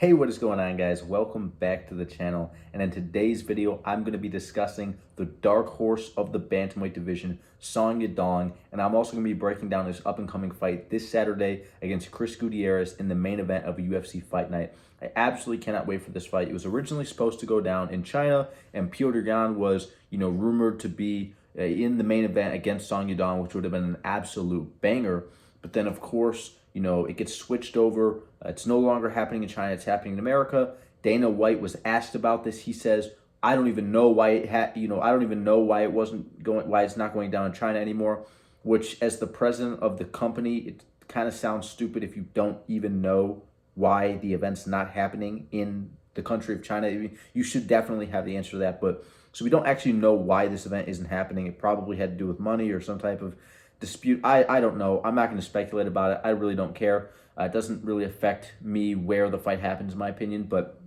Hey, what is going on, guys? Welcome back to the channel. And in today's video, I'm going to be discussing the dark horse of the bantamweight division, Yadong, and I'm also going to be breaking down his up-and-coming fight this Saturday against Gutierrez in the main event of a UFC Fight Night. I absolutely cannot wait for this fight. It was originally supposed to go down in China, and Yan was, rumored to be in the main event against Yadong, which would have been an absolute banger. But then, of course, it gets switched over. It's no longer happening in China. It's happening in America. Dana White was asked about this. He says, "I don't even know why I don't even know why why it's not going down in China anymore." Which, as the president of the company, it kind of sounds stupid if you don't even know why the event's not happening in the country of China. I mean, you should definitely have the answer to that. But so we don't actually know why this event isn't happening. It probably had to do with money or some type of dispute. I don't know. I'm not going to speculate about it. I really don't care. It doesn't really affect me where the fight happens, in my opinion. But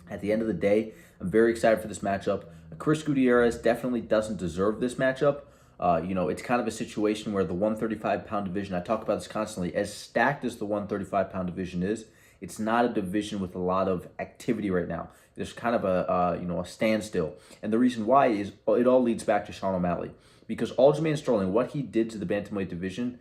at the end of the day, I'm very excited for this matchup. Chris Gutierrez definitely doesn't deserve this matchup. It's kind of a situation where the 135-pound division, I talk about this constantly, as stacked as the 135-pound division is, it's not a division with a lot of activity right now. There's kind of a standstill. And the reason why is it all leads back to Sean O'Malley. Because Aljamain Sterling, what he did to the bantamweight division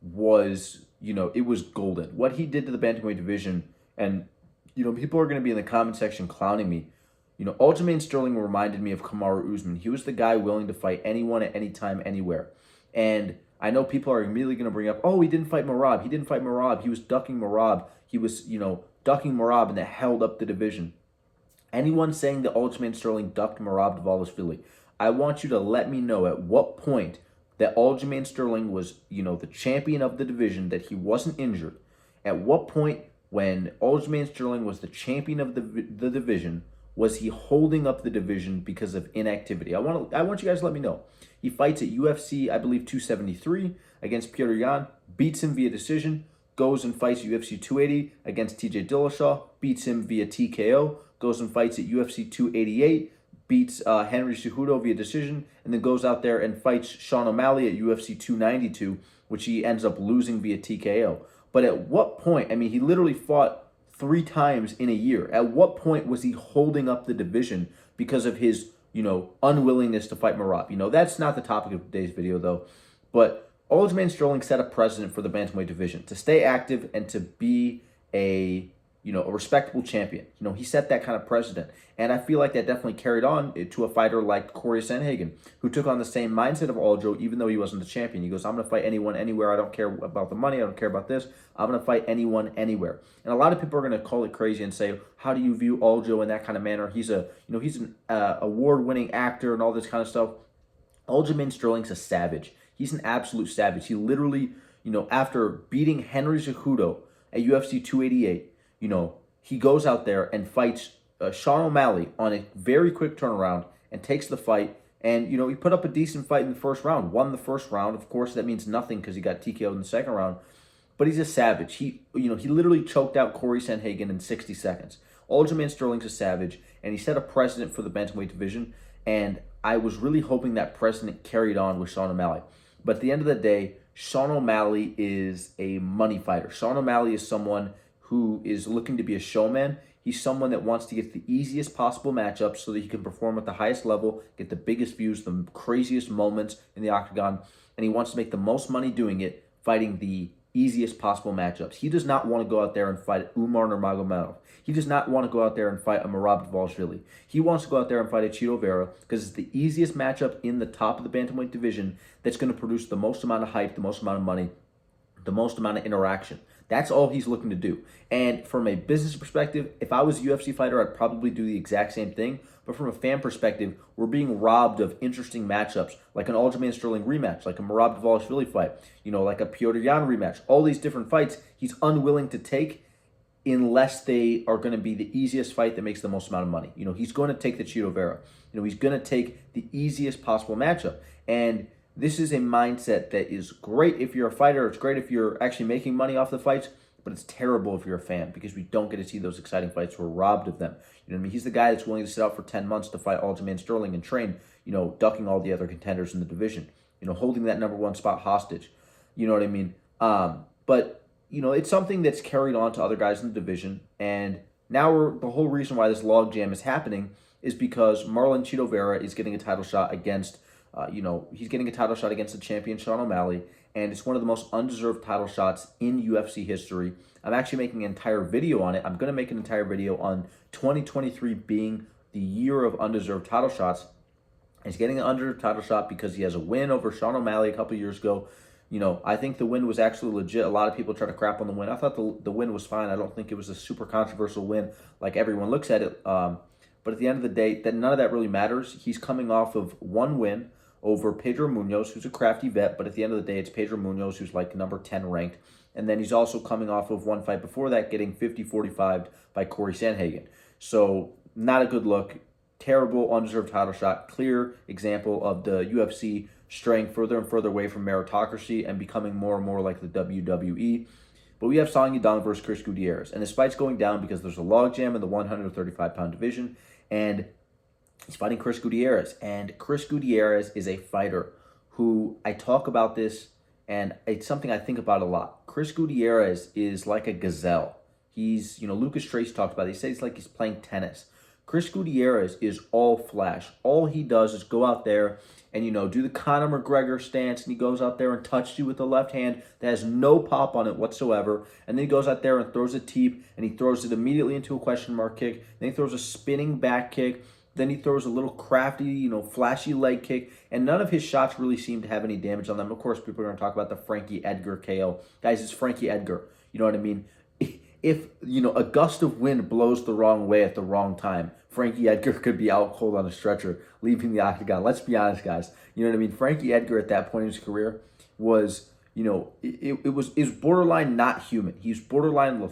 was, it was golden. What he did to the bantamweight division, and, people are going to be in the comment section clowning me. Aljamain Sterling reminded me of Kamaru Usman. He was the guy willing to fight anyone at any time, anywhere. And I know people are immediately going to bring up, oh, he didn't fight Merab. He didn't fight Merab. He was ducking Merab. He was, ducking Merab, and that held up the division. Anyone saying that Aljamain Sterling ducked Merab Dvalishvili, I want you to let me know at what point that Aljamain Sterling was, the champion of the division, that he wasn't injured. At what point, when Aljamain Sterling was the champion of the division, was he holding up the division because of inactivity? I want you guys to let me know. He fights at UFC, I believe, 273 against Yan, beats him via decision, goes and fights UFC 280 against TJ Dillashaw, beats him via TKO, goes and fights at UFC 288, beats Henry Cejudo via decision, and then goes out there and fights Sean O'Malley at UFC 292, which he ends up losing via TKO. But at what point, I mean, he literally fought 3 times in a year. At what point was he holding up the division because of his, unwillingness to fight Merab? That's not the topic of today's video, though. But Aljamain Sterling set a precedent for the bantamweight division to stay active and to be a respectable champion. He set that kind of precedent. And I feel like that definitely carried on to a fighter like Corey Sandhagen, who took on the same mindset of Aljo, even though he wasn't the champion. He goes, I'm going to fight anyone, anywhere. I don't care about the money. I don't care about this. I'm going to fight anyone, anywhere. And a lot of people are going to call it crazy and say, how do you view Aljo in that kind of manner? He's he's an award-winning actor and all this kind of stuff. Aljamain Sterling's a savage. He's an absolute savage. He literally, after beating Henry Cejudo at UFC 288, he goes out there and fights Sean O'Malley on a very quick turnaround and takes the fight. And, he put up a decent fight in the first round, won the first round. Of course, that means nothing because he got TKO'd in the second round. But he's a savage. He literally choked out Corey Sandhagen in 60 seconds. Aljamain Sterling's a savage, and he set a precedent for the bantamweight division. And I was really hoping that precedent carried on with Sean O'Malley. But at the end of the day, Sean O'Malley is a money fighter. Sean O'Malley is someone who is looking to be a showman. He's someone that wants to get the easiest possible matchups so that he can perform at the highest level, get the biggest views, the craziest moments in the octagon, and he wants to make the most money doing it, fighting the easiest possible matchups. He does not want to go out there and fight Umar Nurmagomedov. He does not want to go out there and fight a Merab Dvalishvili. He wants to go out there and fight a Chito Vera because it's the easiest matchup in the top of the bantamweight division that's going to produce the most amount of hype, the most amount of money, the most amount of interaction. That's all he's looking to do. And from a business perspective, if I was a UFC fighter, I'd probably do the exact same thing. But from a fan perspective, we're being robbed of interesting matchups, like an Aljamain Sterling rematch, like a Merab Dvalishvili fight, like a Yan rematch. All these different fights he's unwilling to take unless they are going to be the easiest fight that makes the most amount of money. He's going to take the Chito Vera. He's going to take the easiest possible matchup. And this is a mindset that is great if you're a fighter. It's great if you're actually making money off the fights, but it's terrible if you're a fan because we don't get to see those exciting fights. We're robbed of them. He's the guy that's willing to sit out for 10 months to fight Aljamain Sterling and train, ducking all the other contenders in the division, holding that #1 spot hostage. You know what I mean? But it's something that's carried on to other guys in the division, and Now the whole reason why this logjam is happening is because Marlon Chito Vera is getting a title shot against, he's getting a title shot against the champion Sean O'Malley, and it's one of the most undeserved title shots in UFC history. I'm actually making an entire video on it. I'm going to make an entire video on 2023 being the year of undeserved title shots. He's getting an undeserved title shot because he has a win over Sean O'Malley a couple years ago. I think the win was actually legit. A lot of people try to crap on the win. I thought the win was fine. I don't think it was a super controversial win like everyone looks at it. But at the end of the day, none of that really matters. He's coming off of one win over Pedro Munoz, who's a crafty vet. But at the end of the day, it's Pedro Munoz, who's like number 10 ranked. And then he's also coming off of one fight before that, getting 50-45 by Corey Sandhagen. So not a good look. Terrible, undeserved title shot. Clear example of the UFC straying further and further away from meritocracy and becoming more and more like the WWE. But we have Song Yadong versus Chris Gutierrez. And this fight's going down because there's a logjam in the 135-pound division. And he's fighting Chris Gutierrez. And Chris Gutierrez is a fighter who, I talk about this, and it's something I think about a lot. Chris Gutierrez is like a gazelle. He's, Lucas Trace talked about it. He says it's like he's playing tennis. Chris Gutierrez is all flash. All he does is go out there and, do the Conor McGregor stance, and he goes out there and touches you with the left hand that has no pop on it whatsoever, and then he goes out there and throws a teep, and he throws it immediately into a question mark kick, then he throws a spinning back kick, then he throws a little crafty, flashy leg kick, and none of his shots really seem to have any damage on them. Of course, people are going to talk about the Frankie Edgar KO. Guys, it's Frankie Edgar. You know what I mean? If, a gust of wind blows the wrong way at the wrong time, Frankie Edgar could be out cold on a stretcher, leaving the octagon. Let's be honest, guys. You know what I mean? Frankie Edgar at that point in his career was, it was borderline not human. He was borderline,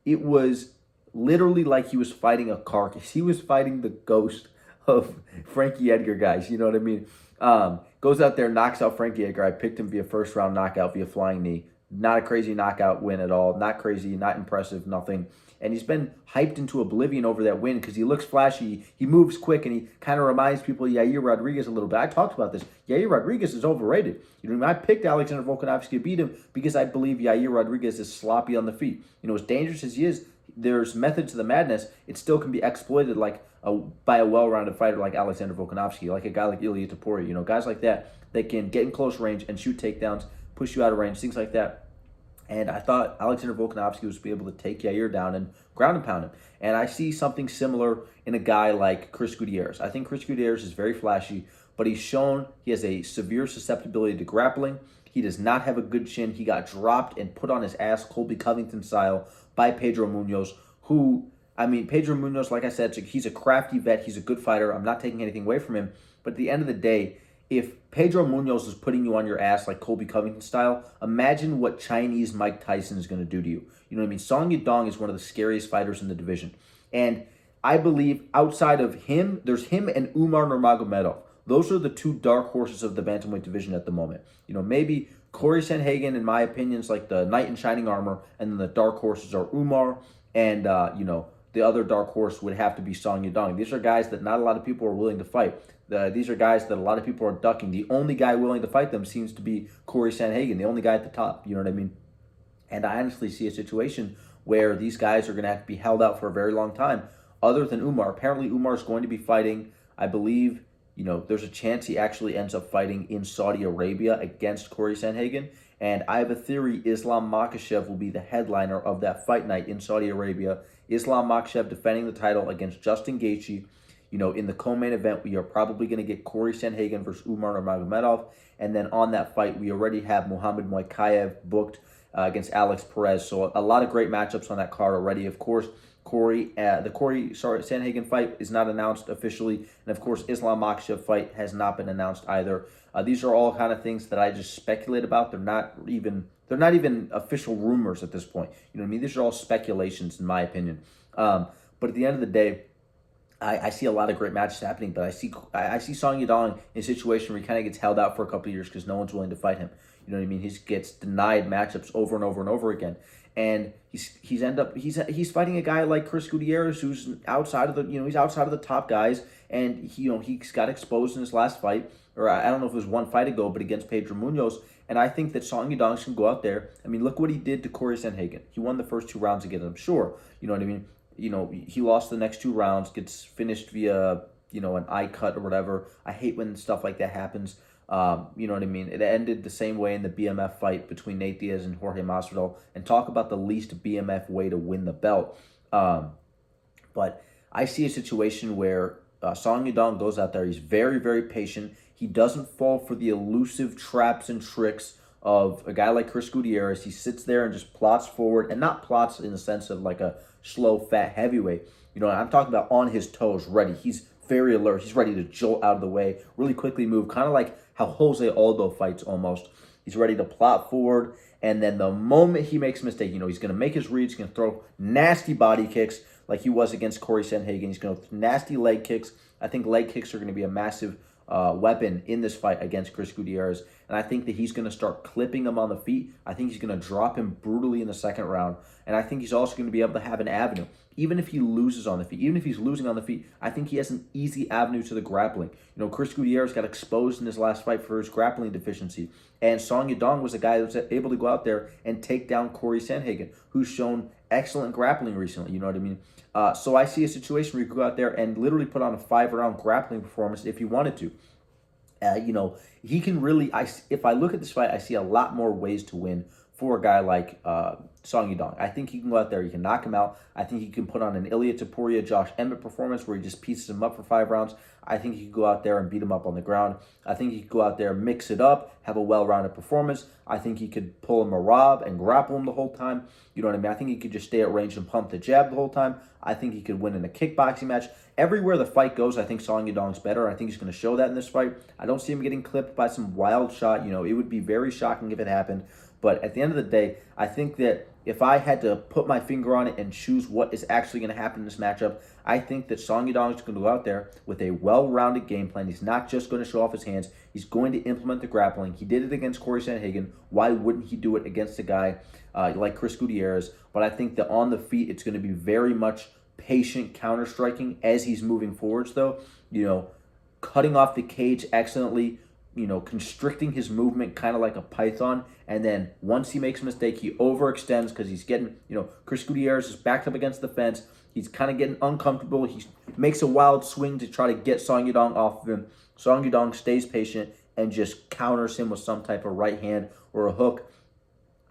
it was literally like he was fighting a carcass. He was fighting the ghost of Frankie Edgar, guys. You know what I mean? Goes out there, knocks out Frankie Edgar. I picked him via first-round knockout via flying knee. Not a crazy knockout win at all. Not crazy, not impressive, nothing. And he's been hyped into oblivion over that win because he looks flashy, he moves quick, and he kind of reminds people of Yair Rodriguez a little bit. I talked about this. Yair Rodriguez is overrated. I picked Alexander Volkanovski to beat him because I believe Yair Rodriguez is sloppy on the feet. As dangerous as he is, there's method to the madness. It still can be exploited by a well-rounded fighter like Alexander Volkanovski, like a guy like Ilia Topuria. Guys like that can get in close range and shoot takedowns, push you out of range, things like that. And I thought Alexander Volkanovski was be able to take Yair down and ground and pound him. And I see something similar in a guy like Chris Gutierrez. I think Chris Gutierrez is very flashy, but he's shown he has a severe susceptibility to grappling. He does not have a good chin. He got dropped and put on his ass, Colby Covington style, by Pedro Munoz, Pedro Munoz, like I said, he's a crafty vet. He's a good fighter. I'm not taking anything away from him. But at the end of the day, if Pedro Munoz is putting you on your ass like Colby Covington style, imagine what Chinese Mike Tyson is going to do to you. You know what I mean? Song Yadong is one of the scariest fighters in the division. And I believe outside of him, there's him and Umar Nurmagomedov. Those are the two dark horses of the bantamweight division at the moment. Maybe Corey Sandhagen, in my opinion, is like the knight in shining armor, and then the dark horses are Umar and, the other dark horse would have to be Song Yadong. These are guys that not a lot of people are willing to fight. These are guys that a lot of people are ducking. The only guy willing to fight them seems to be Corey Sandhagen, the only guy at the top. You know what I mean? And I honestly see a situation where these guys are going to have to be held out for a very long time, other than Umar. Apparently, Umar is going to be fighting, I believe, there's a chance he actually ends up fighting in Saudi Arabia against Corey Sandhagen. And I have a theory Islam Makhachev will be the headliner of that fight night in Saudi Arabia. Islam Makhachev defending the title against Justin Gaethje. In the co-main event, we are probably going to get Corey Sandhagen versus Umar Nurmagomedov. And then on that fight, we already have Muhammad Moikaev booked against Alex Perez. So a lot of great matchups on that card already. Of course, Sandhagen fight is not announced officially. And of course, Islam Makhachev fight has not been announced either. These are all kind of things that I just speculate about. They're not even official rumors at this point. You know what I mean? These are all speculations, in my opinion. But at the end of the day, I see a lot of great matches happening, but I see Song Yadong in a situation where he kind of gets held out for a couple of years because no one's willing to fight him. You know what I mean? He gets denied matchups over and over and over again, and he's fighting a guy like Chris Gutierrez, who's outside of he's outside of the top guys, and he's got exposed in his last fight, or I don't know if it was one fight ago, but against Pedro Munoz. And I think that Song Yadong can go out there. Look what he did to Corey Sandhagen. He won the first 2 rounds against him, sure. You know what I mean? he lost the next 2 rounds, gets finished via, an eye cut or whatever. I hate when stuff like that happens. You know what I mean? It ended the same way in the BMF fight between Nate Diaz and Jorge Masvidal. And talk about the least BMF way to win the belt. But I see a situation where Song Yadong goes out there. He's very, very patient. He doesn't fall for the elusive traps and tricks of a guy like Chris Gutierrez. He sits there and just plots forward, and not plots in the sense of like a slow, fat heavyweight. I'm talking about on his toes, ready. He's very alert. He's ready to jolt out of the way, really quickly move, kind of like how Jose Aldo fights almost. He's ready to plot forward, and then the moment he makes a mistake, he's going to make his reads. He's going to throw nasty body kicks like he was against Corey Sandhagen. He's going to throw nasty leg kicks. I think leg kicks are going to be a massive weapon in this fight against Chris Gutierrez. And I think that he's going to start clipping him on the feet. I think he's going to drop him brutally in the second round. And I think he's also going to be able to have an avenue. Even if he loses on the feet, even if he's losing on the feet, I think he has an easy avenue to the grappling. Chris Gutierrez got exposed in his last fight for his grappling deficiency. And Song Yadong was a guy that was able to go out there and take down Corey Sandhagen, who's shown excellent grappling recently. You know what I mean? So I see a situation where you go out there and literally put on a 5-round grappling performance if he wanted to. He can really, if I look at this fight, I see a lot more ways to win for a guy like Song Yadong. I think he can go out there, he can knock him out. I think he can put on an Ilia Topuria, Josh Emmett performance where he just pieces him up for 5 rounds. I think he could go out there and beat him up on the ground. I think he could go out there, mix it up, have a well-rounded performance. I think he could pull him a Rob and grapple him the whole time. You know what I mean? I think he could just stay at range and pump the jab the whole time. I think he could win in a kickboxing match. Everywhere the fight goes, I think Song Yadong's better. I think he's going to show that in this fight. I don't see him getting clipped by some wild shot. It would be very shocking if it happened. But at the end of the day, I think that if I had to put my finger on it and choose what is actually going to happen in this matchup, I think that Song Yadong is going to go out there with a well-rounded game plan. He's not just going to show off his hands. He's going to implement the grappling. He did it against Corey Sandhagen. Why wouldn't he do it against a guy like Chris Gutierrez? But I think that on the feet, it's going to be very much patient counter-striking as he's moving forwards, though. Cutting off the cage excellently, constricting his movement kind of like a python. And then once he makes a mistake, he overextends because he's getting, Chris Gutierrez is backed up against the fence. He's kind of getting uncomfortable. He makes a wild swing to try to get Song Yadong off of him. Song Yadong stays patient and just counters him with some type of right hand or a hook.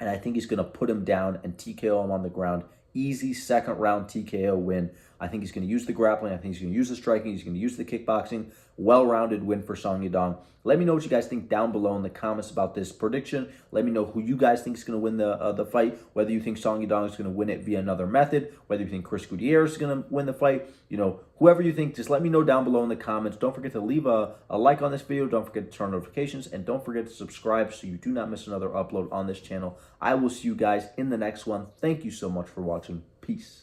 And I think he's going to put him down and TKO him on the ground. Easy second round TKO win. I think he's going to use the grappling. I think he's going to use the striking. He's going to use the kickboxing. Well-rounded win for Song Yadong. Let me know what you guys think down below in the comments about this prediction. Let me know who you guys think is going to win the fight. Whether you think Song Yadong is going to win it via another method. Whether you think Chris Gutierrez is going to win the fight. Whoever you think, just let me know down below in the comments. Don't forget to leave a like on this video. Don't forget to turn on notifications. And don't forget to subscribe so you do not miss another upload on this channel. I will see you guys in the next one. Thank you so much for watching. Peace.